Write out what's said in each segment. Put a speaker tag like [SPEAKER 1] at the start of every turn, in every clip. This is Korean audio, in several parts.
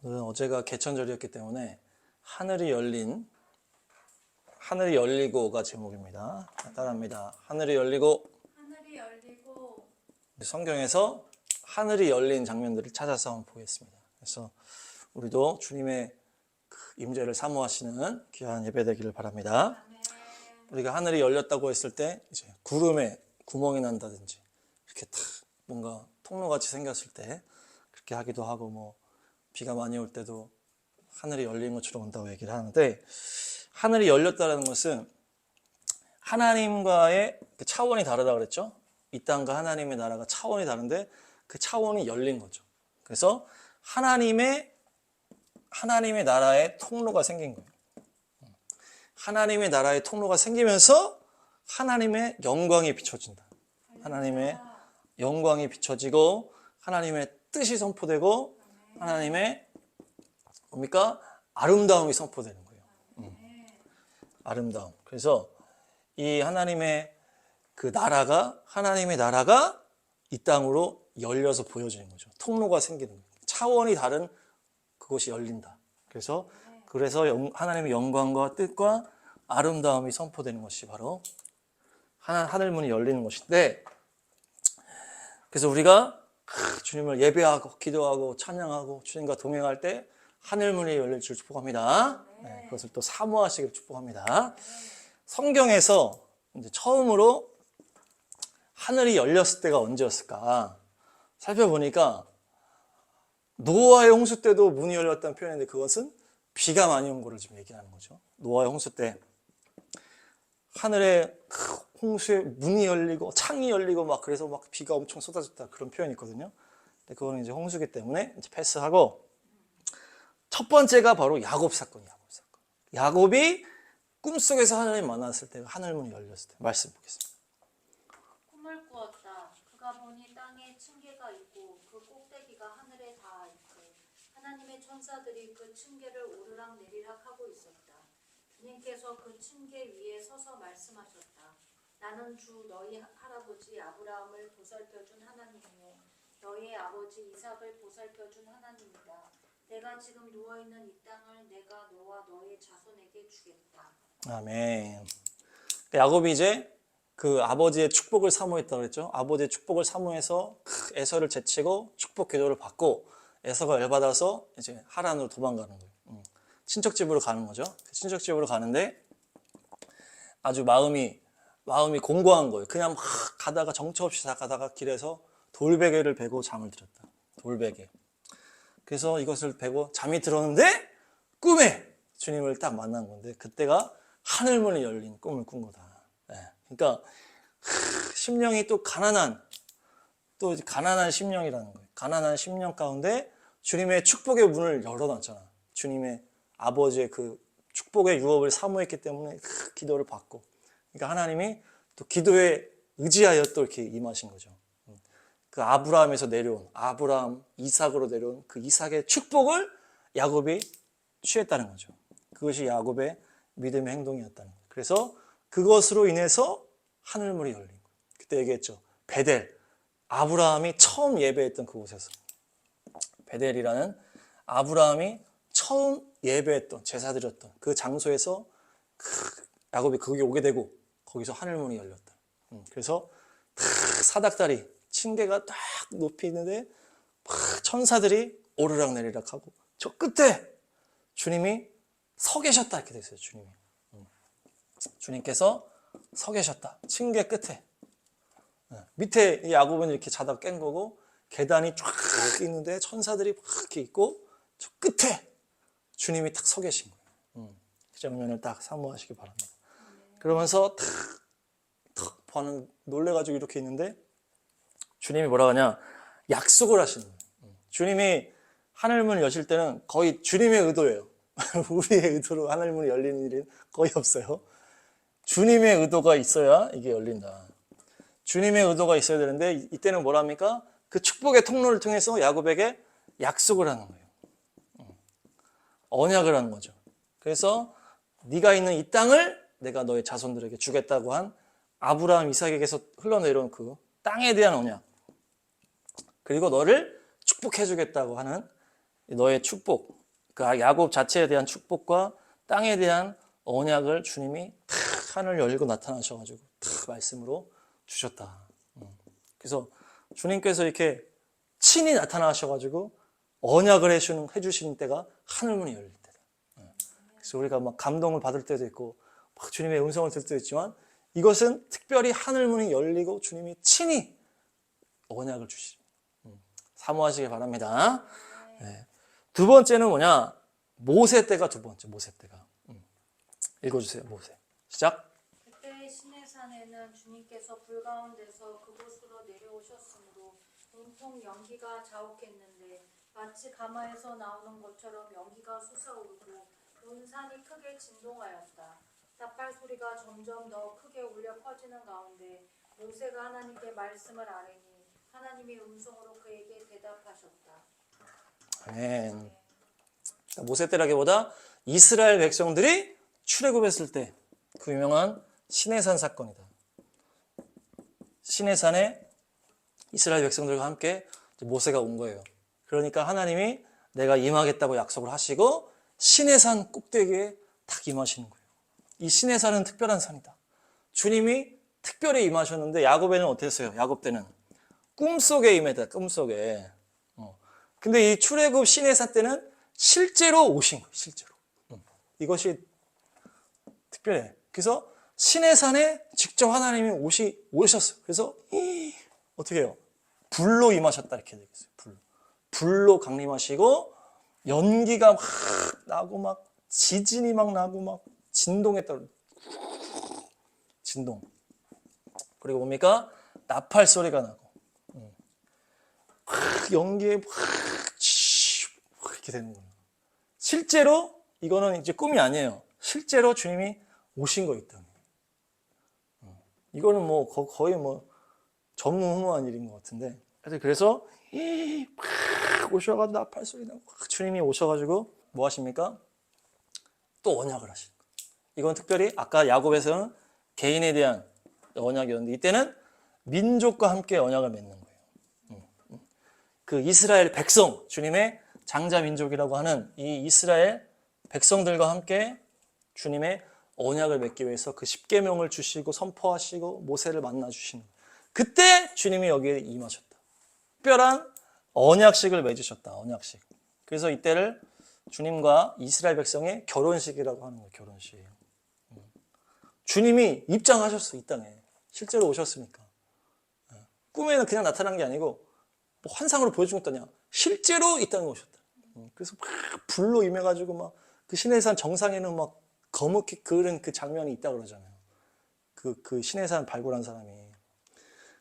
[SPEAKER 1] 오늘은 어제가 개천절이었기 때문에 하늘이 열리고가 제목입니다. 따라합니다. 하늘이 열리고. 성경에서 하늘이 열린 장면들을 찾아서 한번 보겠습니다. 그래서 우리도 주님의 임재를 사모하시는 귀한 예배 되기를 바랍니다. 우리가 하늘이 열렸다고 했을 때 이제 구름에 구멍이 난다든지 이렇게 탁 뭔가 통로같이 생겼을 때 그렇게 하기도 하고, 뭐 비가 많이 올 때도 하늘이 열린 것처럼 온다고 얘기를 하는데, 하늘이 열렸다는 것은 하나님과의 그 차원이 다르다고 그랬죠. 이 땅과 하나님의 나라가 차원이 다른데 그 차원이 열린 거죠. 그래서 하나님의 나라의 통로가 생긴 거예요. 하나님의 나라의 통로가 생기면서 하나님의 영광이 비춰진다. 하나님의 영광이 비춰지고 하나님의 뜻이 선포되고 하나님의 뭡니까? 아름다움이 선포되는 거예요. 아름다움. 그래서 이 하나님의 나라가 이 땅으로 열려서 보여지는 거죠. 통로가 생기는 거예요. 차원이 다른 그것이 열린다. 그래서 하나님의 영광과 뜻과 아름다움이 선포되는 것이 바로 하늘문이 열리는 것인데, 그래서 우리가 주님을 예배하고 기도하고 찬양하고 주님과 동행할 때 하늘문이 열릴 줄 축복합니다. 네, 그것을 또 사모하시길 축복합니다. 성경에서 이제 처음으로 하늘이 열렸을 때가 언제였을까 살펴보니까 노아의 홍수 때도 문이 열렸다는 표현인데, 그것은 비가 많이 온 거를 지금 얘기하는 거죠. 노아의 홍수 때 하늘에 홍수에 문이 열리고 창이 열리고 그래서 비가 엄청 쏟아졌다, 그런 표현이 있거든요. 근데 그거는 이제 홍수기 때문에 이제 패스하고, 첫 번째가 바로 야곱 사건이에요. 야곱이 꿈속에서 하나님 만났을 때, 하늘문이 열렸을 때 말씀 보겠습니다.
[SPEAKER 2] 꿈을 꾸었다. 그가 보니 땅에 층계가 있고 그 꼭대기가 하늘에 닿아 있고 하나님의 천사들이 그 층계를 오르락 내리락 하고 있었다. 주님께서 그 층계 위에 서서 말씀하셨다. 나는 주 너희 할아버지 아브라함을 보살펴준 하나님이요 너희의 아버지 이삭을 보살펴준 하나님이다. 내가 지금 누워있는 이 땅을 내가 너와 너의 자손에게 주겠다.
[SPEAKER 1] 아멘. 야곱이 이제 그 아버지의 축복을 사모했다고 그랬죠. 아버지의 축복을 사모해서 에서를 제치고 축복 기도를 받고, 에서가 열받아서 이제 하란으로 도망가는 거예요. 친척집으로 가는 거죠. 친척집으로 가는데 아주 마음이 공고한 거예요. 그냥 막 가다가 정처 없이 가다가 길에서 돌베개를 베고 잠을 들었다. 돌베개. 그래서 이것을 베고 잠이 들었는데 꿈에 주님을 딱 만난 건데, 그때가 하늘문이 열린 꿈을 꾼 거다. 네. 그러니까 심령이 또 가난한 심령이라는 거예요. 가난한 심령 가운데 주님의 축복의 문을 열어놨잖아. 주님의 아버지의 그 축복의 유업을 사모했기 때문에 기도를 받고, 그러니까 하나님이 또 기도에 의지하여 또 이렇게 임하신 거죠. 그 아브라함에서 내려온, 아브라함 이삭으로 내려온 그 이삭의 축복을 야곱이 취했다는 거죠. 그것이 야곱의 믿음의 행동이었다는 거예요. 그래서 그것으로 인해서 하늘문이 열린 거예요. 그때 얘기했죠. 베델, 아브라함이 처음 예배했던 그곳에서, 베델이라는 아브라함이 처음 예배했던, 제사 드렸던 그 장소에서 야곱이 거기 오게 되고, 거기서 하늘문이 열렸다. 그래서 사닥다리 층계가 딱 높이 있는데 천사들이 오르락 내리락 하고, 저 끝에 주님이 서 계셨다, 이렇게 돼 있어요. 주님께서 서 계셨다. 층계 끝에. 밑에 이 야곱은 이렇게 자다가 깬 거고, 계단이 쫙 있는데 천사들이 막 이렇게 있고, 저 끝에 주님이 딱 서 계신 거예요. 그 장면을 딱 사모하시기 바랍니다. 그러면서 탁 보는, 놀래가지고 이렇게 있는데 주님이 뭐라 하냐, 약속을 하시는 거예요. 주님이 하늘문을 여실 때는 거의 주님의 의도예요. 우리의 의도로 하늘문이 열리는 일은 거의 없어요. 주님의 의도가 있어야 이게 열린다. 주님의 의도가 있어야 되는데, 이때는 뭐랍니까? 그 축복의 통로를 통해서 야곱에게 약속을 하는 거예요. 언약을 하는 거죠. 그래서 네가 있는 이 땅을 내가 너의 자손들에게 주겠다고 한 아브라함 이삭에게서 흘러내려온 그 땅에 대한 언약, 그리고 너를 축복해 주겠다고 하는 너의 축복, 그 야곱 자체에 대한 축복과 땅에 대한 언약을 주님이 탁 하늘 열고 나타나셔가지고 탁 말씀으로 주셨다. 그래서 주님께서 이렇게 친히 나타나셔가지고 언약을 해주시는 때가 하늘문이 열릴 때다. 그래서 우리가 막 감동을 받을 때도 있고 막 주님의 음성을 들을 때도 있지만 이것은 특별히 하늘문이 열리고 주님이 친히 언약을 주시죠. 사모하시기 바랍니다. 네. 두 번째는 뭐냐? 모세 때가 두 번째, 모세 때가. 읽어주세요, 모세. 시작.
[SPEAKER 2] 그때 시내산에는 주님께서 불 가운데서 그곳으로 내려오셨으므로 온통 연기가 자욱했는데 마치 가마에서 나오는 것처럼 연기가 솟아오르고 온 산이 크게 진동하였다. 나팔 소리가 점점 더 크게 울려 퍼지는 가운데 모세가 하나님께 말씀을 아뢰니 하나님의 음성으로 그에게 대답하셨다.
[SPEAKER 1] 아멘. 모세 때라기보다 이스라엘 백성들이 출애굽했을 때 그 유명한 시내산 사건이다. 시내산에 이스라엘 백성들과 함께 모세가 온 거예요. 그러니까 하나님이 내가 임하겠다고 약속을 하시고 시내산 꼭대기에 딱 임하시는 거예요. 이 시내산은 특별한 산이다. 주님이 특별히 임하셨는데 야곱에는 어땠어요? 야곱 때는 꿈속에 임했다. 꿈속에. 근데 이 출애굽 시내산 때는 실제로 오신 거예요. 실제로. 이것이 특별해. 그래서 시내산에 직접 하나님이 오셨어요. 그래서 어떻게 해요? 불로 임하셨다 이렇게 되겠어요. 불로 강림하시고 연기가 막 나고 막 지진이 막 나고 막 진동했다. 진동. 그리고 뭡니까? 나팔 소리가 나고 연기에 이렇게 되는 거예요. 실제로 이거는 이제 꿈이 아니에요. 실제로 주님이 오신 거 있다. 이거는 뭐 거의 뭐 전무후무한 일인 것 같은데. 그래서 막 오셔가지고 나팔 소리 나고 주님이 오셔가지고 뭐 하십니까? 또 언약을 하시는 거예요. 이건 특별히 아까 야곱에서는 개인에 대한 언약이었는데 이때는 민족과 함께 언약을 맺는 거예요. 그 이스라엘 백성, 주님의 장자 민족이라고 하는 이 이스라엘 백성들과 함께 주님의 언약을 맺기 위해서 그 십계명을 주시고 선포하시고 모세를 만나 주시는 거예요. 그때 주님이 여기에 임하셨다. 특별한 언약식을 맺으셨다. 언약식. 그래서 이때를 주님과 이스라엘 백성의 결혼식이라고 하는 거예요. 결혼식. 주님이 입장하셨어. 이 땅에. 실제로 오셨으니까. 꿈에는 그냥 나타난 게 아니고 뭐 환상으로 보여준 것도 아니야. 실제로 이 땅에 오셨다. 그래서 막 불로 임해가지고 막 그 시내산 정상에는 막 거뭇게 그런 그 장면이 있다 그러잖아요. 그 시내산 발굴한 사람이.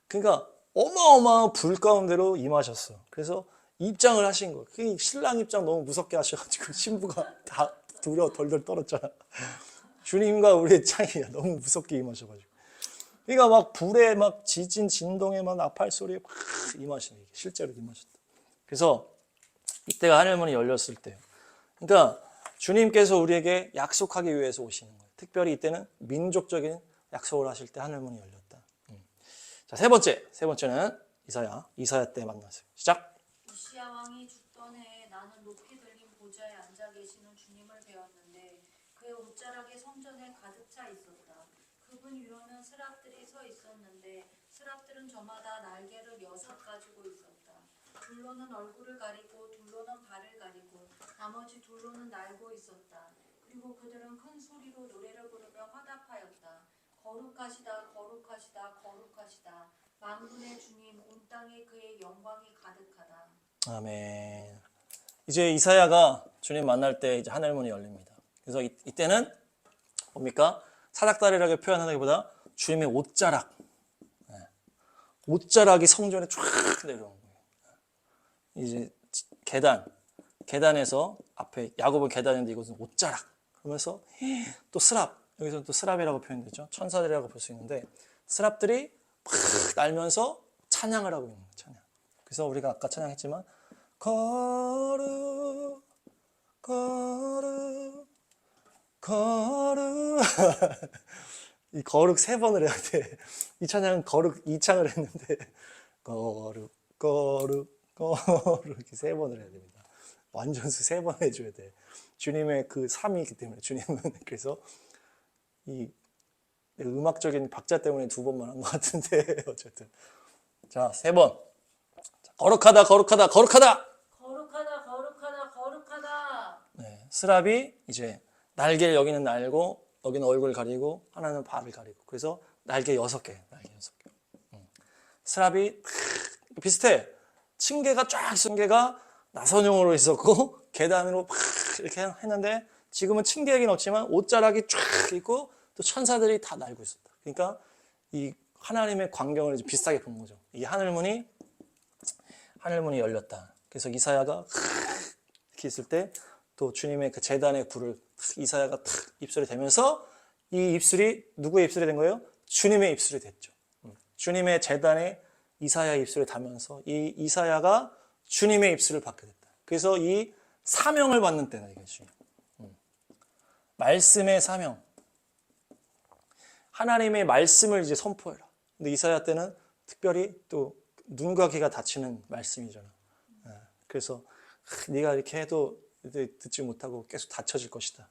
[SPEAKER 1] 그러니까 어마어마한 불 가운데로 임하셨어. 그래서 입장을 하신 거예요. 그 신랑 입장 너무 무섭게 하셔가지고 신부가 다 두려워 덜덜 떨었잖아. 주님과 우리의 짱이 너무 무섭게 임하셔가지고. 그러니까 막 불에 막 지진 진동에 막 나팔 소리에 막 임하시는 게 실제로 임하셨다. 그래서 이때가 하늘문이 열렸을 때요. 그러니까 주님께서 우리에게 약속하기 위해서 오시는 거예요. 특별히 이때는 민족적인 약속을 하실 때 하늘문이 열렸다. 자, 세 번째는 이사야 때 만났어요. 시작.
[SPEAKER 2] 우시야 왕이 죽던 해에 나는 높이 들린 보좌에 앉아 계시는 주님을 배웠는데 그의 옷자락이 성전에 가득 차 있었다. 그분 위로는 스랍들이 서 있었는데 스랍들은 저마다 날개를 6 가지고 있었다. 둘로는 얼굴을 가리고 둘로는 발을 가리고 나머지 둘로는 날고 있었다. 그리고 그들은 큰 소리로 노래를 부르며 화답하였다. 거룩하시다 거룩하시다 거룩하시다. 만군의 주님 온 땅에 그의 영광이 가득하다.
[SPEAKER 1] 아멘. 이제 이사야가 주님 만날 때 이제 하늘문이 열립니다. 그래서 이때는 뭡니까? 사닥다리라고 표현하기보다 주님의 옷자락, 옷자락이 성전에 쫙 내려오는 거예요. 이제 계단에서 앞에 야곱은 계단인데 이것은 옷자락. 그러면서 또 스랍, 여기서는 또 스랍이라고 표현되죠. 천사들이라고 볼 수 있는데 스랍들이 막 날면서 찬양을 하고 있는 거예요. 찬양. 그래서 우리가 아까 찬양했지만 거룩 거룩 거룩 이 거룩 3번을 해야 돼. 이 찬양은 거룩 2창을 했는데 거룩 거룩 거룩 이렇게 3번을 해야 됩니다. 완전수 3번 해줘야 돼. 주님의 그 삶이 있기 때문에 주님은 그래서 이 음악적인 박자 때문에 2번만 한 것 같은데 어쨌든 자 3번 거룩하다 거룩하다 거룩하다.
[SPEAKER 2] 거룩하다 거룩하다 거룩하다.
[SPEAKER 1] 네, 스랍이 이제 날개를 여기는 날고 여기는 얼굴 가리고 하나는 발을 가리고 그래서 날개 6개 날개 6개. 스랍이 비슷해. 층계가 쫙 층계가 나선형으로 있었고 계단으로 팍 이렇게 했는데 지금은 층계이긴 없지만 옷자락이 쫙 있고 또 천사들이 다 날고 있었다. 그러니까 이 하나님의 광경을 이제 비슷하게 본 거죠. 이 하늘문이 열렸다. 그래서 이사야가 이렇게 있을 때 또 주님의 그 제단의 불을 이사야가 탁 입술에 대면서 이 입술이 누구의 입술이 된 거예요? 주님의 입술이 됐죠. 주님의 제단에 이사야의 입술에 닿으면서 이 이사야가 주님의 입술을 받게 됐다. 그래서 이 사명을 받는 때다 이것이. 말씀의 사명. 하나님의 말씀을 이제 선포해라. 근데 이사야 때는 특별히 또 눈과 귀가 닫히는 말씀이잖아. 그래서 네가 이렇게 해도 듣지 못하고 계속 닫혀질 것이다.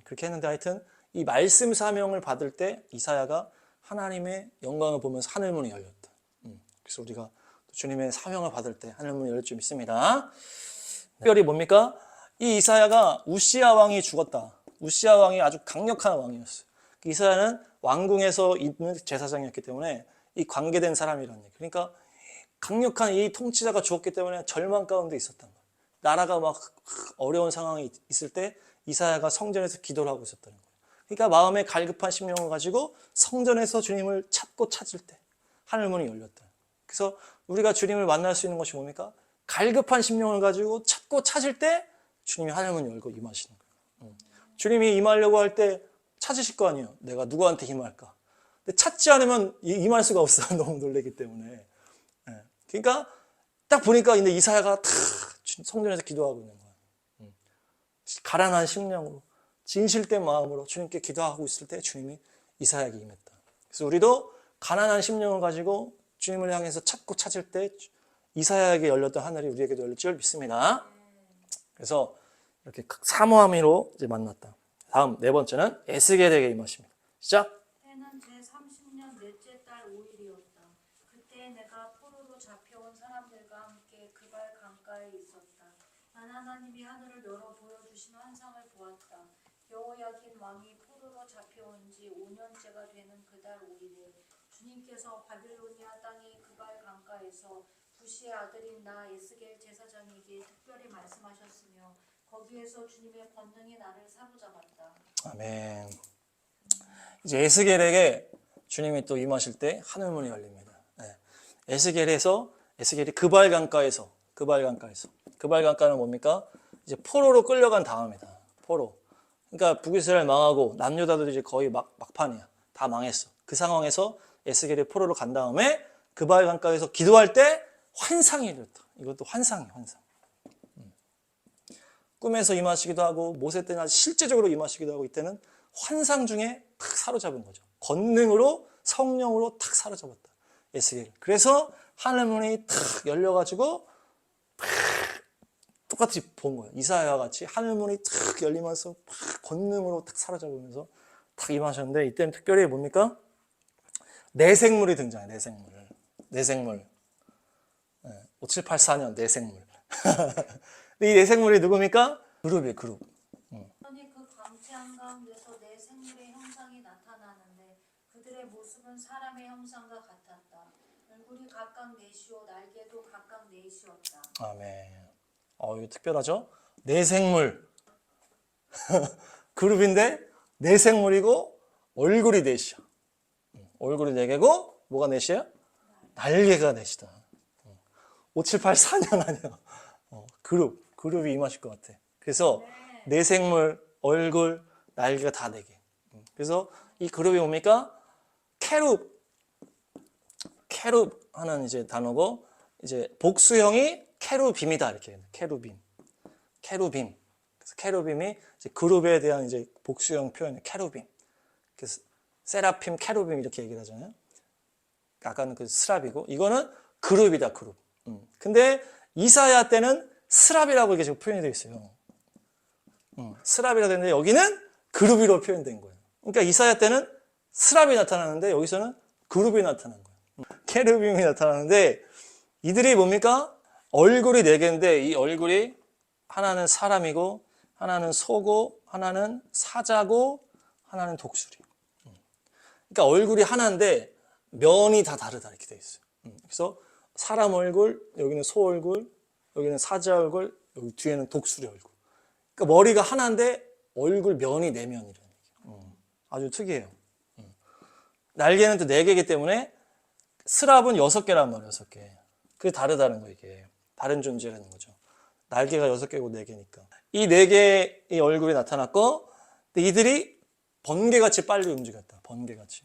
[SPEAKER 1] 그렇게 했는데 하여튼 이 말씀 사명을 받을 때 이사야가 하나님의 영광을 보면서 하늘문이 열렸다. 그래서 우리가 주님의 사명을 받을 때 하늘문이 열릴 줄 믿습니다. 특별히 뭡니까? 이 이사야가 우시야 왕이 죽었다. 우시야 왕이 아주 강력한 왕이었어요. 이사야는 왕궁에서 있는 제사장이었기 때문에 이 관계된 사람이라는 얘기. 그러니까 강력한 이 통치자가 죽었기 때문에 절망 가운데 있었던 거예요. 나라가 막 어려운 상황이 있을 때 이사야가 성전에서 기도를 하고 있었다는 거예요. 그러니까 마음에 갈급한 심령을 가지고 성전에서 주님을 찾고 찾을 때 하늘문이 열렸다. 그래서 우리가 주님을 만날 수 있는 것이 뭡니까? 갈급한 심령을 가지고 찾고 찾을 때 주님이 하늘문을 열고 임하시는 거예요. 주님이 임하려고 할 때 찾으실 거 아니에요. 내가 누구한테 임할까? 근데 찾지 않으면 임할 수가 없어. 너무 놀라기 때문에. 그러니까 딱 보니까 근데 이사야가 탁 성전에서 기도하고 있는 거예요. 가난한 심령으로 진실된 마음으로 주님께 기도하고 있을 때 주님이 이사야에게 임했다. 그래서 우리도 가난한 심령을 가지고 주님을 향해서 찾고 찾을 때 이사야에게 열렸던 하늘이 우리에게도 열릴 줄 믿습니다. 그래서 이렇게 사모함으로 이제 만났다. 다음 4번째는 에스겔에게 임하십니다. 시작.
[SPEAKER 2] 때는 제30년 넷째 달 5일이었다. 그때 내가 포로로 잡혀온 사람들과 함께 그발 강가에 있었다. 난 하나님이 하늘을 열어 보여주신 환상을 보았다. 여호야긴 왕이 포로로 잡혀온 지 5년째가 되는 그달 5일에 주님께서 바빌로니아 땅의 그발 강가에서 부시의 아들인 나 에스겔 제사장에게 특별히 말씀하셨으며 거기에서 주님의 권능이 나를 사로잡았다.
[SPEAKER 1] 아멘. 이제 에스겔에게 주님이 또 임하실 때 하늘문이 열립니다. 에스겔이 그발 강가에서 그발강가는 뭡니까? 이제 포로로 끌려간 다음이다. 포로. 그러니까 북이스라엘 망하고 남유다도 이제 거의 막판이야. 다 망했어. 그 상황에서 에스겔이 포로로 간 다음에 그발강가에서 기도할 때 환상이 일어났다. 이것도 환상이야, 환상. 꿈에서 임하시기도 하고 모세 때는 아주 실제적으로 임하시기도 하고 이때는 환상 중에 탁 사로잡은 거죠. 권능으로 성령으로 탁 사로잡았다. 에스겔. 그래서 하늘문이 탁 열려가지고 똑같이 본 거예요. 이사야와 같이 하늘문이 탁 열리면서 권능으로 탁 사로잡으면서 탁 임하셨는데 이때는 특별히 뭡니까? 내생물이 등장해요. 내생물. 5784년 내생물. 이 내생물이 누굽니까? 그룹이에요. 그룹.
[SPEAKER 2] 아니 그 광채 한가운데서 내 생물의 형상이 나타나는데 그들의 모습은 사람의 형상과 같았다. 얼굴이 각각 넷이요 날개도 각각 넷이었다.
[SPEAKER 1] 아멘. 이거 특별하죠? 내생물. 그룹인데 내생물이고 얼굴이 넷이야. 얼굴이 4개고 뭐가 넷이야? 날개가 넷이다. 5784년 아니야. 그룹이 임하실 것 같아. 그래서 내생물, 얼굴, 날개가 다 4개. 그래서 이 그룹이 뭡니까? 캐룹 하는 이제 단어고 이제 복수형이 캐루빔이다 이렇게. 캐루빔. 그래서 캐루빔이 이제 그룹에 대한 이제 복수형 표현이 캐루빔. 그래서 세라핌, 캐루빔 이렇게 얘기를 하잖아요. 아까는 그 스랍이고 이거는 그룹이다, 그룹. 근데 이사야 때는 스랍이라고 이게 지금 표현이 되어 있어요. 스랍이라고 되는데 여기는 그룹이로 표현된 거예요. 그러니까 이사야 때는 스랍이 나타나는데 여기서는 그룹이 나타난 거예요. 케르빔이 나타나는데 이들이 뭡니까? 얼굴이 네 개인데 이 얼굴이 하나는 사람이고 하나는 소고 하나는 사자고 하나는 독수리. 그러니까 얼굴이 하나인데 면이 다 다르다 이렇게 돼 있어요. 그래서 사람 얼굴, 여기는 소 얼굴, 여기는 사자 얼굴, 여기 뒤에는 독수리 얼굴. 그러니까 머리가 하나인데 얼굴 면이 네 면이라는 얘기예요. 아주 특이해요. 날개는 또 네 개이기 때문에 스랍은 6개란 말이에요. 6개. 그게 다르다는 거예요. 이게 다른 존재라는 거죠. 날개가 6개고 4개니까. 이 4개의 얼굴이 나타났고 근데 이들이 번개같이 빨리 움직였다. 번개같이.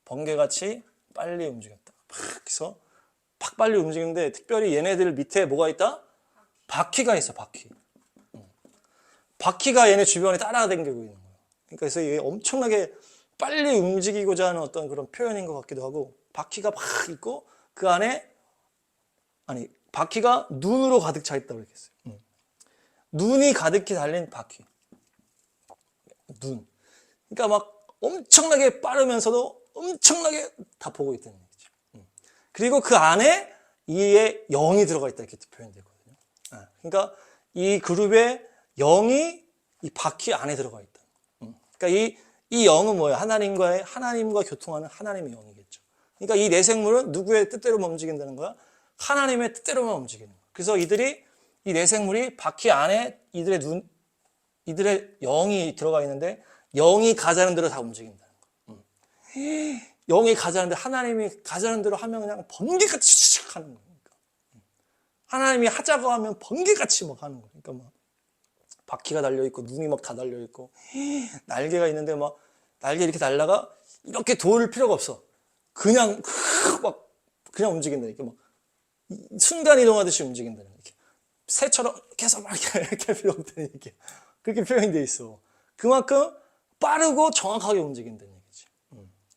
[SPEAKER 1] 번개같이 빨리 움직였다. 그래서 팍 빨리 움직이는데 특별히 얘네들 밑에 뭐가 있다? 바퀴가 있어. 바퀴. 바퀴가 얘네 주변에 따라다니고 있는 거예요. 그러니까 그래서 이게 엄청나게 빨리 움직이고자 하는 어떤 그런 표현인 것 같기도 하고 바퀴가 막 있고 그 안에 바퀴가 눈으로 가득 차 있다고 그랬어요. 눈이 가득히 달린 바퀴. 눈. 그러니까 막 엄청나게 빠르면서도 엄청나게 다 보고 있다는 얘기죠. 그리고 그 안에 이에 영이 들어가 있다 이렇게 표현되거든요. 그러니까 이 그룹에 영이 이 바퀴 안에 들어가 있다. 그러니까 이 영은 뭐예요? 하나님과 교통하는 하나님의 영이겠죠. 그러니까 이 네 생물은 누구의 뜻대로만 움직인다는 거야? 하나님의 뜻대로만 움직이는 거야. 그래서 이 네 생물이 바퀴 안에 이들의 영이 들어가 있는데 영이 가자는 대로 다 움직인다는 거야. 영이 가자는 대로 하나님이 가자는 대로 하면 그냥 번개같이 하는 거니까. 하나님이 하자고 하면 번개같이 막 하는 거야. 그러니까 막 바퀴가 달려 있고 눈이 막 다 달려 있고 날개가 있는데 막 날개 이렇게 날다가 이렇게 돌 필요가 없어. 그냥 막 그냥 움직인다니까 막 순간 이동하듯이 움직인다는 이렇게 새처럼 계속 막 이렇게 할 필요 없다는 얘기. 그렇게 표현이 돼 있어. 그만큼 빠르고 정확하게 움직인다는 얘기지.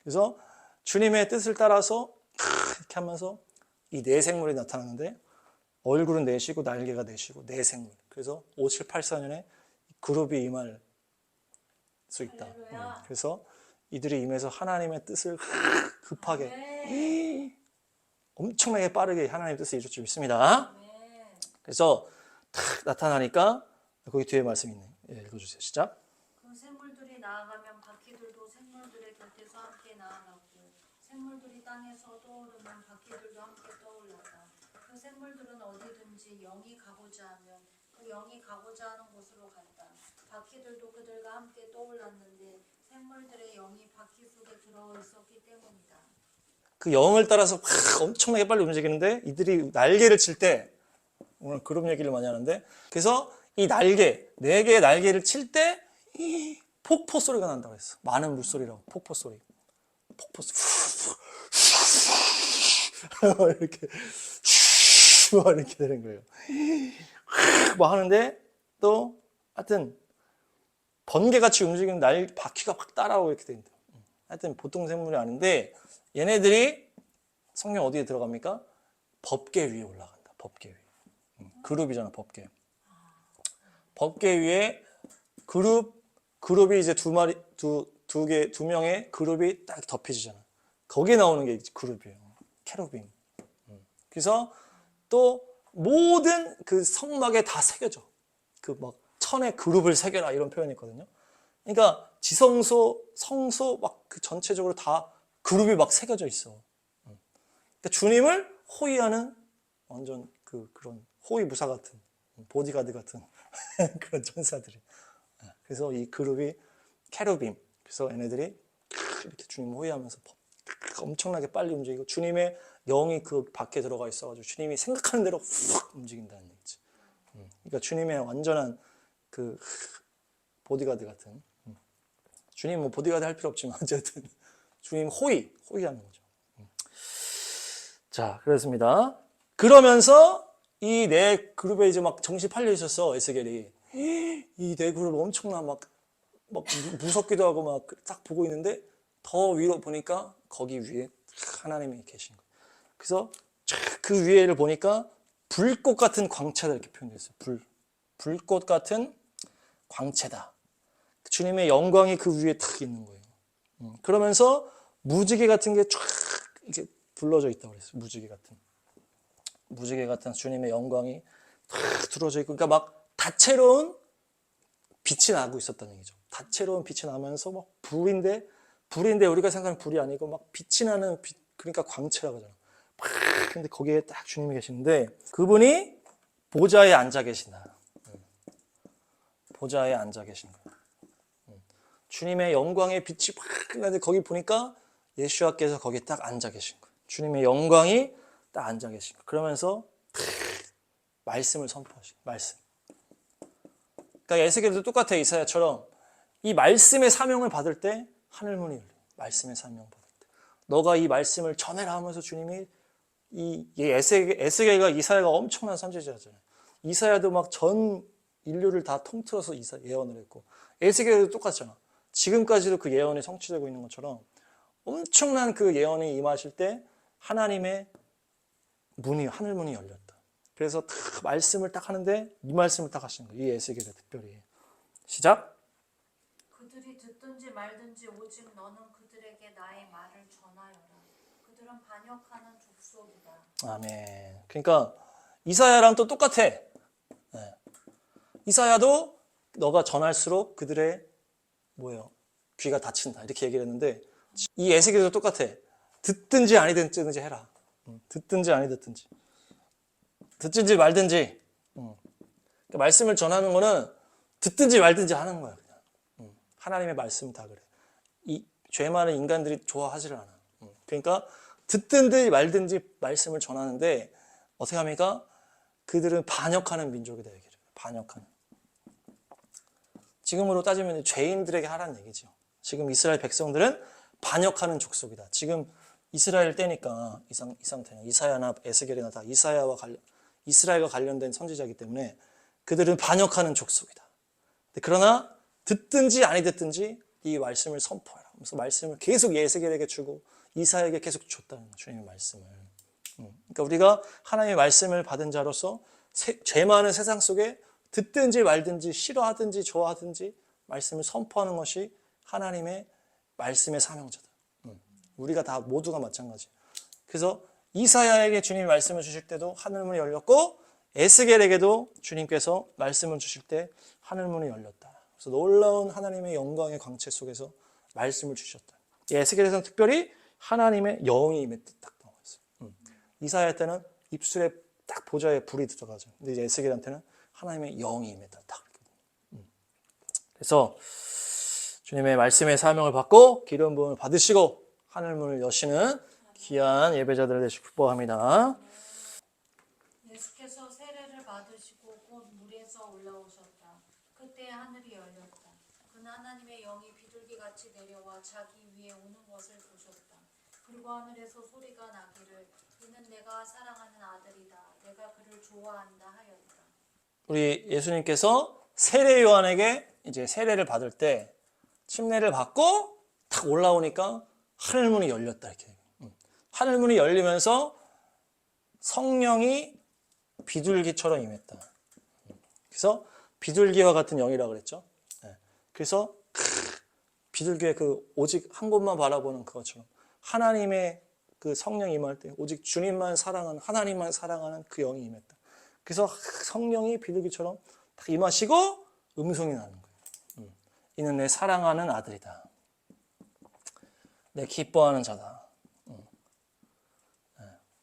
[SPEAKER 1] 그래서 주님의 뜻을 따라서 이렇게 하면서 이 네 생물이 나타나는데 얼굴은 넷이고 날개가 넷이고 네 생물. 그래서 5784년에 그룹이 임할 수 있다. 그래서 이들이 임해서 하나님의 뜻을 급하게 엄청나게 빠르게 하나님의 뜻을 이룰 줄 믿습니다. 그래서 탁 나타나니까 거기 뒤에 말씀이 있네. 읽어주세요. 시작.
[SPEAKER 2] 그 생물들이 나아가면 바퀴들도 생물들의 곁에서 함께 나아갔고 생물들이 땅에서 떠오르면 바퀴들도 함께 떠올랐다. 그 생물들은 어디든지 영이 가고자 하면 그 영이 가고자 하는 곳으로 갔다. 바퀴들도 그들과 함께 떠올랐는데 생물들의 영이 바퀴 속에 들어 있었기 때문이다.
[SPEAKER 1] 그 영을 따라서 엄청나게 빨리 움직이는데 이들이 날개를 칠 때 오늘 그룹 얘기를 많이 하는데 그래서 이 날개, 네 개의 날개를 칠 때 폭포 소리가 난다고 했어. 많은 물소리라고. 폭포 소리. 폭포 소리. 이렇게 이렇게 되는 거예요. 뭐 하는데 또 하여튼 번개같이 움직이는 바퀴가 확 따라오고 이렇게 된다. 하여튼 보통 생물이 아닌데 얘네들이 성경 어디에 들어갑니까? 법궤 위에 올라간다. 법궤 위에. 그룹이잖아, 법궤. 법궤 위에 그룹이 이제 두 명의 그룹이 딱 덮여지잖아. 거기에 나오는 게 그룹이에요. 케루빔. 그래서 또 모든 그 성막에 다 새겨져. 그 막 천의 그룹을 새겨라 이런 표현이 있거든요. 그러니까 지성소, 성소 막 그 전체적으로 다 그룹이 막 새겨져 있어. 그러니까 주님을 호위하는 완전 그런 호위무사 같은 보디가드 같은 그런 천사들이. 그래서 이 그룹이 케루빔. 그래서 얘네들이 이렇게 주님 호위하면서 엄청나게 빨리 움직이고 주님의 영이 그 밖에 들어가 있어가지고 주님이 생각하는 대로 훅 움직인다는 얘기지. 그러니까 주님의 완전한 그 보디가드 같은. 주님 뭐 보디가드 할 필요 없지만 어쨌든 주님 호위하는 거죠. 자, 그렇습니다. 그러면서 이 네 그룹에 이제 막 정신 팔려 있었어, 에스겔이. 이 네 그룹 엄청나 막 무섭기도 하고 막 딱 보고 있는데 더 위로 보니까 거기 위에 하나님이 계신 거예요. 그래서 그 위에를 보니까 불꽃 같은 광채다 이렇게 표현했어요. 불꽃 같은 광채다. 주님의 영광이 그 위에 탁 있는 거예요. 그러면서 무지개 같은 게 쫙 이렇게 둘러져 있다고 그랬어요. 무지개 같은 주님의 영광이 탁 둘러져 있고, 그러니까 막 다채로운 빛이 나고 있었다는 얘기죠. 다채로운 빛이 나면서 막 불인데 우리가 생각하는 불이 아니고 막 빛이 나는 빛, 그러니까 광채라고 하잖아. 막 근데 거기에 딱 주님이 계시는데 그분이 보좌에 앉아 계신다. 보좌에 앉아 계신 거예요. 주님의 영광의 빛이 막 나는데 거기 보니까 예수와께서 거기에 딱 앉아 계신 거예요. 주님의 영광이 딱 앉아 계신 거예요. 그러면서 말씀을 선포하신 거예요. 말씀. 그러니까 에스겔도 똑같아요. 이사야처럼 이 말씀의 사명을 받을 때 하늘문이 열려요. 말씀의 사명 받을 때. 너가 이 말씀을 전해라 하면서 주님이 이 에스겔과 이사야가 엄청난 선지자잖아요. 이사야도 막 전 인류를 다 통틀어서 예언을 했고, 에스겔도 똑같잖아. 지금까지도 그 예언이 성취되고 있는 것처럼 엄청난 그 예언이 임하실 때 하나님의 하늘문이 열렸다. 그래서 딱 말씀을 딱 하는데 이 말씀을 딱 하시는 거예요. 이 에스겔에 특별히. 시작.
[SPEAKER 2] 그들이 듣든지 말든지 오직 너는 그들에게 나의 말을 전하여라. 그들은 반역하는 족속이다.
[SPEAKER 1] 아멘. 그러니까 이사야랑 또 똑같아. 네. 이사야도 너가 전할수록 그들의 귀가 닫힌다 이렇게 얘기를 했는데 이 에스겔도 똑같아. 듣든지 아니든지 해라. 듣든지 아니든지. 듣든지 말든지. 그러니까 말씀을 전하는 거는 듣든지 말든지 하는 거야. 그냥. 하나님의 말씀 다 그래. 이 죄 많은 인간들이 좋아하지를 않아. 그러니까 듣든지 말든지 말씀을 전하는데 어떻게 합니까? 그들은 반역하는 민족이다 얘기를. 반역하는. 지금으로 따지면 죄인들에게 하라는 얘기죠. 지금 이스라엘 백성들은 반역하는 족속이다. 지금 이스라엘 때니까 이 상태는 이사야나 에스겔이나 다 이스라엘과 관련된 선지자이기 때문에 그들은 반역하는 족속이다. 그러나 듣든지 아니 듣든지 이 말씀을 선포해라. 그래서 말씀을 계속 에스겔에게 주고 이사야에게 계속 줬다는 거예요. 주님의 말씀을. 그러니까 우리가 하나님의 말씀을 받은 자로서 죄 많은 세상 속에 듣든지 말든지 싫어하든지 좋아하든지 말씀을 선포하는 것이 하나님의 말씀의 사명자다. 우리가 다 모두가 마찬가지예요. 그래서 이사야에게 주님이 말씀을 주실 때도 하늘문이 열렸고 에스겔에게도 주님께서 말씀을 주실 때 하늘문이 열렸다. 그래서 놀라운 하나님의 영광의 광채 속에서 말씀을 주셨다. 에스겔에서는 특별히 하나님의 영이 임했다 딱 나와 있어요. 이사야 때는 입술에 딱 보좌에 불이 들어가죠. 근데 이제 에스겔한테는 하나님의 영이 임했다. 딱. 그래서 주님의 말씀의 사명을 받고 기름 부음을 받으시고 하늘문을 여시는 귀한 예배자들을 되시고 축복합니다.
[SPEAKER 2] 예수께서 세례를 받으시고 곧 물에서 올라오셨다. 그때 하늘이 열렸다. 그는 하나님의 영이 비둘기같이 내려와 자기 위에 오는 것을 보셨다. 그리고 하늘에서 소리가 나기를 이는 내가 사랑하는 아들이다. 내가 그를 좋아한다 하였다.
[SPEAKER 1] 우리 예수님께서 세례 요한에게 이제 세례를 받을 때 침례를 받고 탁 올라오니까 하늘문이 열렸다 이렇게. 하늘문이 열리면서 성령이 비둘기처럼 임했다. 그래서 비둘기와 같은 영이라고 그랬죠. 그래서 비둘기의 그 오직 한 곳만 바라보는 그것처럼 하나님의 그 성령이 임할 때 오직 주님만 사랑하는 하나님만 사랑하는 그 영이 임했다. 그래서 성령이 비둘기처럼 딱 임하시고 음성이 나는 거예요. 이는 내 사랑하는 아들이다. 내 기뻐하는 자다.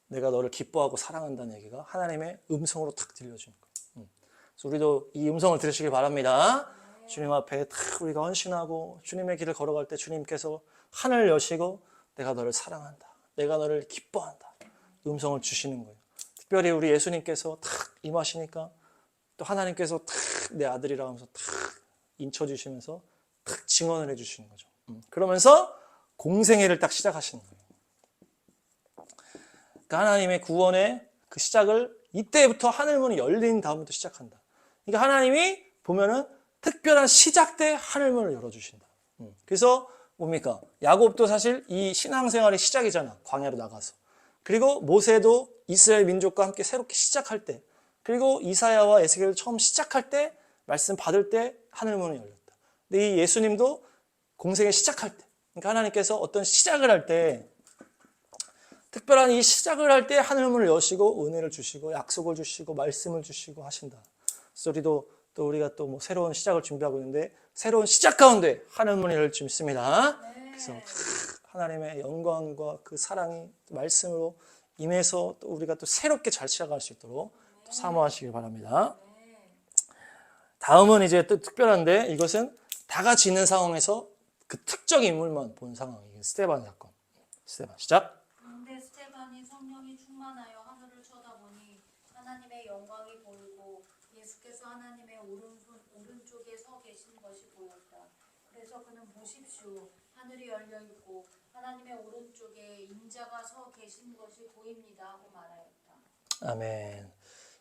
[SPEAKER 1] 내가 너를 기뻐하고 사랑한다는 얘기가 하나님의 음성으로 탁 들려주는 거예요. 그래서 우리도 이 음성을 들으시길 바랍니다. 주님 앞에 탁 우리가 헌신하고 주님의 길을 걸어갈 때 주님께서 하늘 여시고 내가 너를 사랑한다. 내가 너를 기뻐한다. 음성을 주시는 거예요. 특별히 우리 예수님께서 탁 임하시니까 또 하나님께서 탁 내 아들이라고 하면서 탁 인쳐주시면서 탁 증언을 해주시는 거죠. 그러면서 공생애를 딱 시작하시는 거예요. 그러니까 하나님의 구원의 그 시작을 이때부터 하늘문이 열린 다음부터 시작한다. 그러니까 하나님이 보면은 특별한 시작 때 하늘문을 열어주신다. 그래서 뭡니까? 야곱도 사실 이 신앙생활의 시작이잖아. 광야로 나가서. 그리고 모세도 이스라엘 민족과 함께 새롭게 시작할 때, 그리고 이사야와 에스겔을 처음 시작할 때, 말씀 받을 때 하늘 문이 열렸다. 근데 이 예수님도 공생을 시작할 때, 그러니까 하나님께서 어떤 시작을 할 때, 특별한 이 시작을 할 때 하늘 문을 여시고 은혜를 주시고 약속을 주시고 말씀을 주시고 하신다. 그래서 우리도 또 우리가 또 뭐 새로운 시작을 준비하고 있는데 새로운 시작 가운데 하늘 문이 열릴 줄 믿습니다. 그래서 하나님의 영광과 그 사랑이 말씀으로 임해서 또 우리가 또 새롭게 잘 시작할 수 있도록 또 사모하시길 바랍니다. 다음은 이제 또 특별한데 이것은 다 같이 있는 상황에서 그 특정 인물만 본 상황이에요. 스데반 사건. 스데반 시작.
[SPEAKER 2] 그런데 스데반이 성령이 충만하여 하늘을 쳐다보니 하나님의 영광이 보이고 예수께서 하나님의 오른쪽에 서 계신 것이 보였다. 그래서 그는 보십시오. 하늘이 열려 있고 하나님의 오른쪽에 인자가 서 계신 것이 보입니다 하고 말하였다.
[SPEAKER 1] 아멘.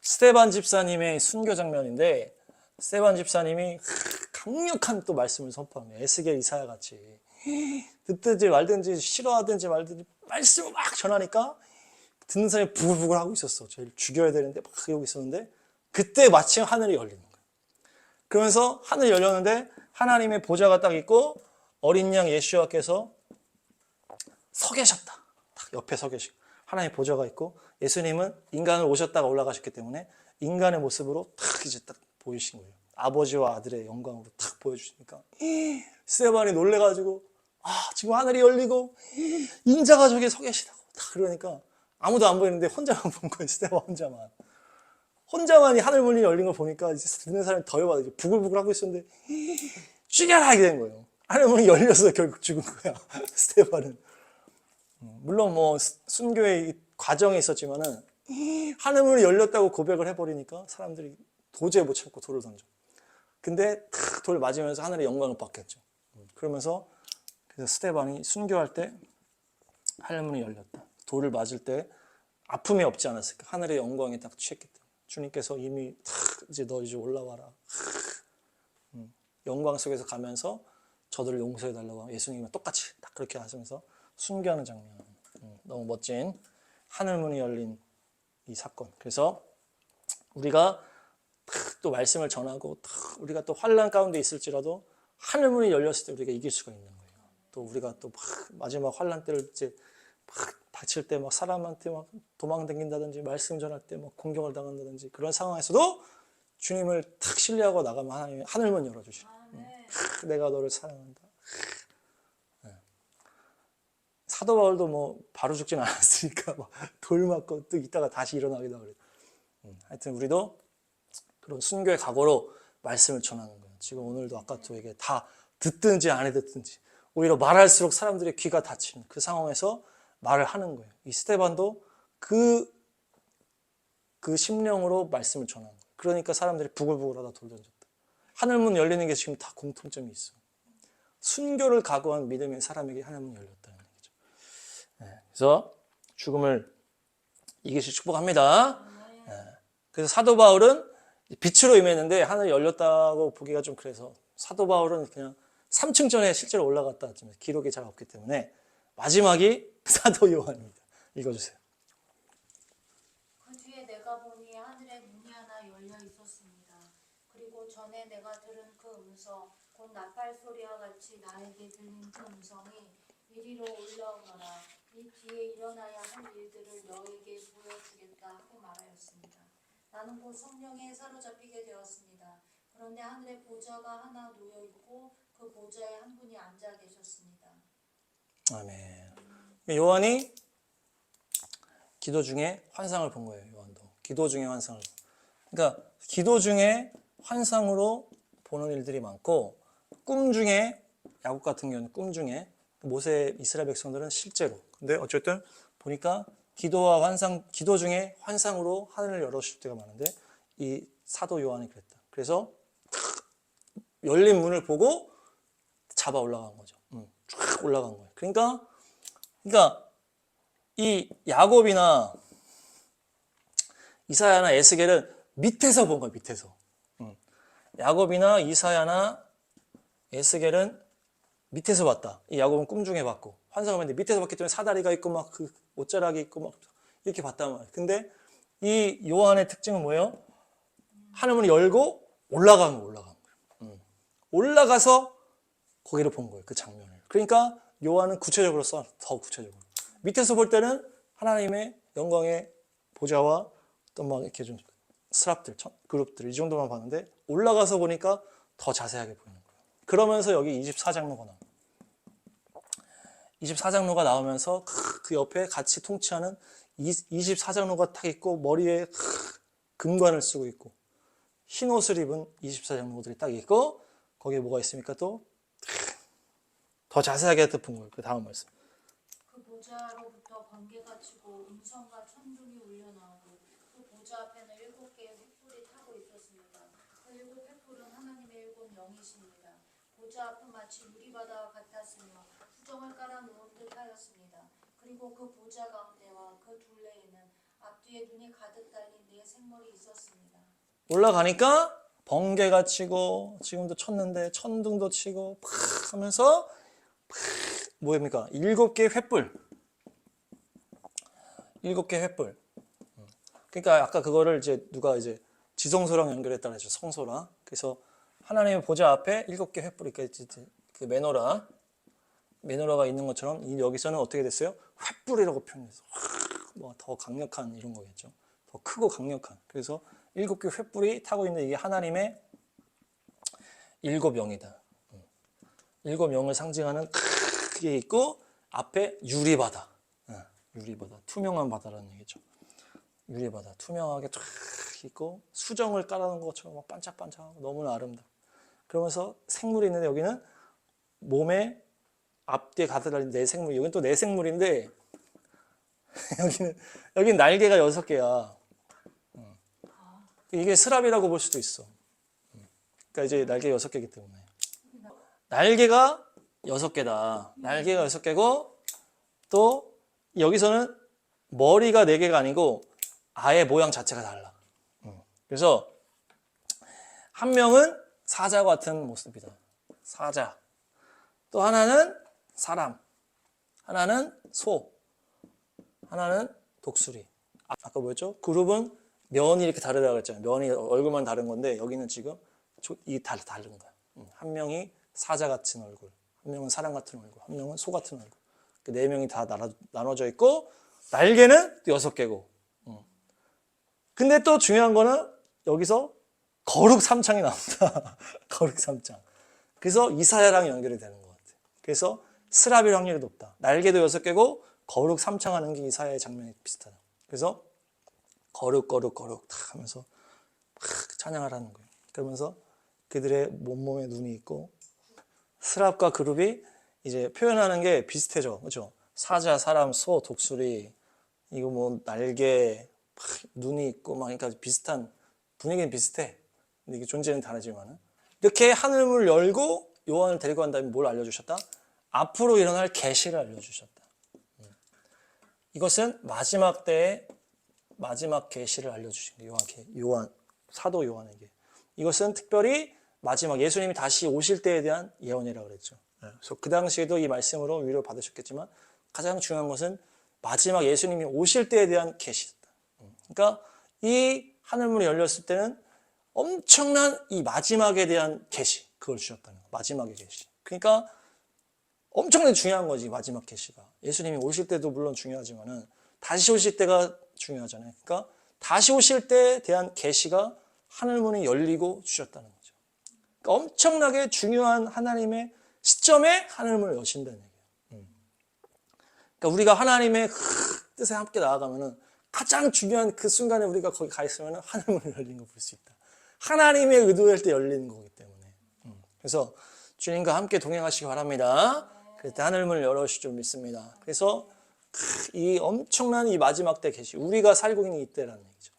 [SPEAKER 1] 스데반 집사님의 순교 장면인데 스데반 집사님이 강력한 또 말씀을 선포합니다. 에스겔 이사야 같이 듣든지 말든지 싫어하든지 말든지 말씀을 막 전하니까 듣는 사람이 부글부글 하고 있었어. 저희를 죽여야 되는데 막 이러고 있었는데 그때 마침 하늘이 열리는 거예요. 그러면서 하늘이 열렸는데 하나님의 보좌가 딱 있고 어린 양 예수와께서 서 계셨다. 딱 옆에 서 계시고 하나님의 보좌가 있고 예수님은 인간으로 오셨다가 올라가셨기 때문에 인간의 모습으로 탁 이제 딱 보이신 거예요. 아버지와 아들의 영광으로 탁 보여주시니까 스데반이 놀래가지고 지금 하늘이 열리고 인자가 저기에 서 계시다고 딱 그러니까 아무도 안 보이는데 혼자만 본 거예요. 스데반 혼자만이 하늘 문이 열린 걸 보니까 이제 듣는 사람이 더 열받아. 부글부글 하고 있었는데 죽여라 이게 된 거예요. 하늘 문이 열려서 결국 죽은 거야. 스데반은. 물론 뭐 순교의 과정이 있었지만은 하늘 문이 열렸다고 고백을 해버리니까 사람들이 도저히 못 참고 돌을 던져. 근데 탁 돌 맞으면서 하늘의 영광을 받겠죠. 그러면서 그래서 스데반이 순교할 때 하늘 문이 열렸다. 돌을 맞을 때 아픔이 없지 않았을까? 하늘의 영광에 딱 취했기 때문에 주님께서 이미 탁 이제 너 이제 올라와라. 영광 속에서 가면서 저들을 용서해 달라고 예수님과 똑같이 딱 그렇게 하시면서 순교하는 장면. 너무 멋진 하늘 문이 열린 이 사건. 그래서 우리가 또 말씀을 전하고 우리가 또 환난 가운데 있을지라도 하늘 문이 열렸을 때 우리가 이길 수가 있는 거예요. 또 우리가 또 마지막 환난 때를 이제 막 다칠 때 막 사람한테 막 도망다닌다든지 말씀 전할 때 막 공격을 당한다든지 그런 상황에서도 주님을 탁 신뢰하고 나가면 하나님이 하늘문 열어주셔. 내가 너를 사랑한다. 사도 바울도 뭐 바로 죽진 않았으니까 돌 맞고 또 있다가 다시 일어나기도 하고. 하여튼 우리도 그런 순교의 각오로 말씀을 전하는 거예요. 지금 오늘도 아까도 이게 다 듣든지 안 듣든지 오히려 말할수록 사람들의 귀가 닫히는 그 상황에서 말을 하는 거예요. 이 스데반도 그 심령으로 말씀을 전하는 거예요. 그러니까 사람들이 부글부글하다 돌 던졌다. 하늘문 열리는 게 지금 다 공통점이 있어. 순교를 각오한 믿음의 사람에게 하늘문이 열렸다는 얘기죠. 그래서 죽음을 이기실 축복합니다. 그래서 사도 바울은 빛으로 임했는데 하늘이 열렸다고 보기가 좀 그래서 사도 바울은 그냥 3층 전에 실제로 올라갔다 왔지만 기록이 잘 없기 때문에 마지막이 사도 요한입니다. 읽어주세요.
[SPEAKER 2] 그 뒤에 내가 보니 하늘에 문이 하나 열려 있었습니다. 그리고 전에 내가 들은 그 음성 곧 나팔 소리와 같이 나에게 들린 그 음성이 이리로 올라오너라. 이 뒤에 일어나야 할 일들을 너에게 보여주겠다 하고 말하였습니다. 나는 곧 성령에 사로잡히게 되었습니다. 그런데 하늘에 보좌가 하나 놓여 있고 그 보좌에 한 분이 앉아 계셨습니다.
[SPEAKER 1] 아멘. 요한이 기도 중에 환상을 본 거예요. 요한도 기도 중에 환상을. 그러니까 기도 중에 환상으로 보는 일들이 많고 꿈 중에 야곱 같은 경우는 꿈 중에 모세 이스라엘 백성들은 실제로. 근데 어쨌든 보니까 기도와 환상, 기도 중에 환상으로 하늘을 열어줄 때가 많은데 이 사도 요한이 그랬다. 그래서 열린 문을 보고 잡아 올라간 거죠. 쭉 올라간 거예요. 그러니까 이 야곱이나 이사야나 에스겔은 밑에서 본 거예요. 밑에서. 야곱이나 이사야나 에스겔은 밑에서 봤다. 이 야곱은 꿈 중에 봤고 환상을 봤는데 밑에서 봤기 때문에 사다리가 있고 막 그 옷자락이 있고 막 이렇게 봤단 말이에요. 근데 이 요한의 특징은 뭐예요? 하늘문이 열고 올라간 거예요. 올라가서 거기를 본 거예요. 그 장면을. 그러니까 요한은 구체적으로 써. 더 구체적으로. 밑에서 볼 때는 하나님의 영광의 보좌와 또 막 이렇게 좀 스랍들, 그룹들 이 정도만 봤는데 올라가서 보니까 더 자세하게 보이는 거예요. 그러면서 여기 24장로가 나와요. 24장로가 나오면서 그 옆에 같이 통치하는 24장로가 딱 있고 머리에 금관을 쓰고 있고 흰 옷을 입은 24장로들이 딱 있고 거기에 뭐가 있습니까? 또 더 자세하게 본 거예요. 그 다음 말씀.
[SPEAKER 2] 그 보좌로부터 번개가 치고 음성과 천둥이 울려나오고 그 보좌 앞에는 7개의 횃불이 타고 있었습니다. 그 7횃불은 하나님의 7영이십니다. 보좌 앞은 마치 유리바다와 같았으며 수정을 깔아놓은 듯하였습니다. 그리고 그 보좌 가운데와 그 둘레에는 앞뒤에 눈이 가득 달린 4생물이 있었습니다.
[SPEAKER 1] 올라가니까 번개가 치고 지금도 쳤는데 천둥도 치고 팍 하면서 뭐입니까? 7개의 횃불. 7개의 횃불. 그러니까 아까 그거를 이제 누가 이제 지성소랑 연결했다 그랬죠. 성소랑. 그래서 하나님의 보좌 앞에 7개 횃불이 그 메노라가 있는 것처럼 여기서는 어떻게 됐어요? 횃불이라고 표현해서 뭐 더 강력한 이런 거겠죠. 더 크고 강력한. 그래서 7개 횃불이 타고 있는 이게 하나님의 7영이다. 7영을 상징하는 크게 있고 앞에 유리바다. 유리바다. 투명한 바다라는 얘기죠. 유리바다. 투명하게 쫙 있고 수정을 깔아놓은 것처럼 막 반짝반짝하고 너무나 아름다워. 그러면서 생물이 있는데 여기는 몸에 앞뒤에 가득 달린 4생물. 여기는 또 4생물인데 여기는 날개가 6개야. 이게 스랍이라고 볼 수도 있어. 그러니까 이제 날개 6개이기 때문에. 날개가 6개다. 날개가 6개고 또 여기서는 머리가 4개가 아니고 아예 모양 자체가 달라. 그래서 한 명은 사자 같은 모습이다. 사자. 또 하나는 사람. 하나는 소. 하나는 독수리. 아까 뭐였죠? 그룹은 면이 이렇게 다르다고 했잖아요. 면이 얼굴만 다른 건데 여기는 지금 이 다른 거야. 한 명이 사자 같은 얼굴, 한 명은 사람 같은 얼굴, 한 명은 소 같은 얼굴. 그 4명이 다 나눠져 있고 날개는 6개고. 근데 또 중요한 거는 여기서 거룩 3창이 나온다. 거룩 3창. 그래서 이사야랑 연결이 되는 것 같아. 그래서 스랍일 확률이 높다. 날개도 6개고 거룩 3창 하는 게 이사야의 장면이 비슷하다. 그래서 거룩 탁 하면서 찬양하라는 거예요. 그러면서 그들의 몸몸에 눈이 있고 스랍과 그룹이 이제 표현하는 게 비슷해져. 그렇죠? 사자, 사람, 소, 독수리 이거 뭐 날개, 눈이 있고 막 그러니까 비슷한 분위기는 비슷해. 근데 이게 존재는 다르지만은 이렇게 하늘문을 열고 요한을 데리고 간 다음에 뭘 알려주셨다? 앞으로 일어날 계시를 알려주셨다. 이것은 마지막 때의 마지막 계시를 알려주신 거예요. 요한 사도 요한에게. 이것은 특별히 마지막 예수님이 다시 오실 때에 대한 예언이라고 그랬죠. 그래서 그 당시에도 이 말씀으로 위로를 받으셨겠지만 가장 중요한 것은 마지막 예수님이 오실 때에 대한 계시였다. 그러니까 이 하늘문이 열렸을 때는 엄청난 이 마지막에 대한 계시, 그걸 주셨다는 거예요. 마지막의 계시. 그러니까 엄청나게 중요한 거지, 마지막 계시가. 예수님이 오실 때도 물론 중요하지만은 다시 오실 때가 중요하잖아요. 그러니까 다시 오실 때에 대한 계시가 하늘문이 열리고 주셨다는 거죠. 그러니까 엄청나게 중요한 하나님의 시점에 하늘문을 여신다는 얘기예요. 그러니까 우리가 하나님의 뜻에 함께 나아가면은 가장 중요한 그 순간에 우리가 거기 가 있으면 하늘문이 열린 거 볼 수 있다. 하나님의 의도할 때 열리는 거기 때문에. 그래서 주님과 함께 동행하시기 바랍니다. 그럴 때 하늘문을 열어주실 줄 믿습니다. 그래서 이 엄청난 이 마지막 때 계시, 우리가 살고 있는 이때라는 얘기죠.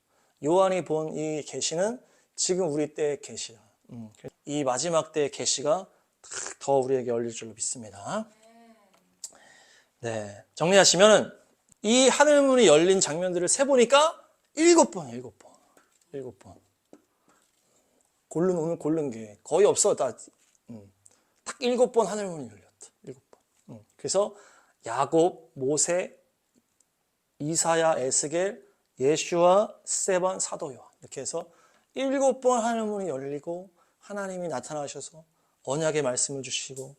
[SPEAKER 1] 요한이 본 이 계시는 지금 우리 때의 계시다. 이 마지막 때의 계시가 더 우리에게 열릴 줄로 믿습니다. 네, 정리하시면은 이 하늘문이 열린 장면들을 세보니까 7번. 오늘 고른 게 거의 없어. 딱 7번 하늘문이 열렸다. 7번. 그래서 야곱, 모세, 이사야, 에스겔, 예슈와, 스데반, 사도 요한 이렇게 해서 7번 하늘 문이 열리고 하나님이 나타나셔서 언약의 말씀을 주시고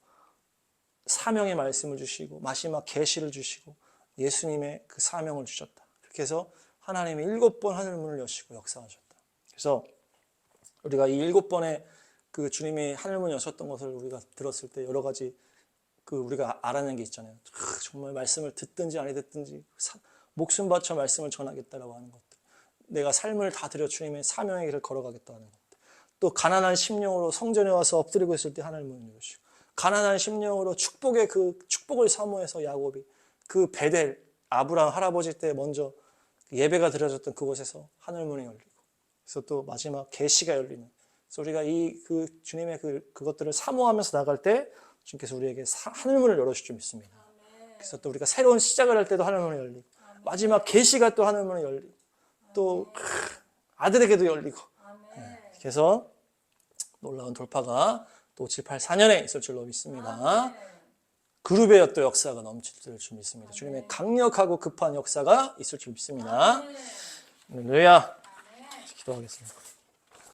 [SPEAKER 1] 사명의 말씀을 주시고 마지막 계시를 주시고 예수님의 그 사명을 주셨다. 그렇게 해서 하나님이 7번 하늘 문을 여시고 역사하셨다. 그래서 우리가 이 7번의 그 주님이 하늘 문을 여셨던 것을 우리가 들었을 때 여러 가지 그 우리가 알아낸 게 있잖아요. 정말 말씀을 듣든지 안 듣든지 목숨 바쳐 말씀을 전하겠다라고 하는 것들. 내가 삶을 다 들여 주님의 사명의 길을 걸어가겠다는 것들. 또 가난한 심령으로 성전에 와서 엎드리고 있을 때 하늘 문을 여시고 가난한 심령으로 축복의 그 축복을 사모해서 야곱이 그 베델 아브라함 할아버지 때 먼저 예배가 드려졌던 그곳에서 하늘 문이 열리고 그래서 또 마지막 계시가 열리는. 그래서 우리가 이 그 주님의 그것들을 사모하면서 나갈 때 주님께서 우리에게 하늘 문을 열어주실 줄 믿습니다. 그래서 또 우리가 새로운 시작을 할 때도 하늘 문이 열리고 마지막 계시가 또 하늘 문이 열리고 또 아들에게도 열리고. 그래서 놀라운 돌파가 또 7, 8, 4년에 있을 줄로 믿습니다. 그룹의 또 역사가 넘칠 줄 믿습니다. 주님의 강력하고 급한 역사가 있을 줄 믿습니다. 할렐루야. 기도하겠습니다.